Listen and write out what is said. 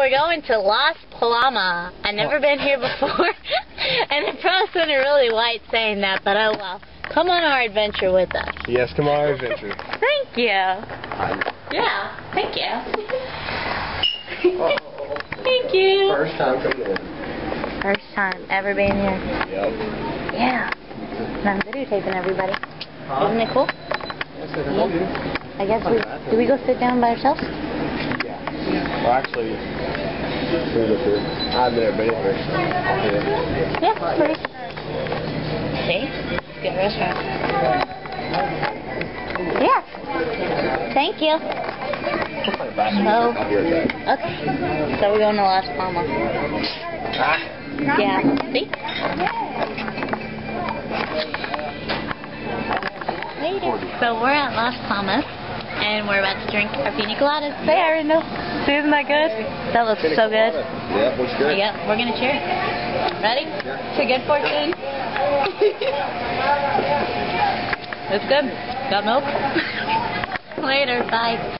we're going to Las Palmas. I've never been here before, and it probably sounded really white saying that, but oh well. Come on our adventure with us. Yes, come on our adventure. Thank you. Yeah, thank you. Thank you. First time coming in. First time ever being here. Yep. Yeah. And I'm videotaping everybody. Isn't it cool? Yes, it is. I guess do we go sit down by ourselves? Yeah. Well, actually, I've never been here. Yeah, it's pretty. See? Good restaurant. Yeah. Thank you. So, okay. So we're going to Las Palmas. Yeah. See? Later. So we're at Las Palmas, and we're about to drink our pina coladas. Say, Arindo. See, isn't that good? That looks so good. Yeah, looks good. Yep, we're going to cheer. Ready? Yeah. To good fortune. It's good. Got milk? Later. Bye.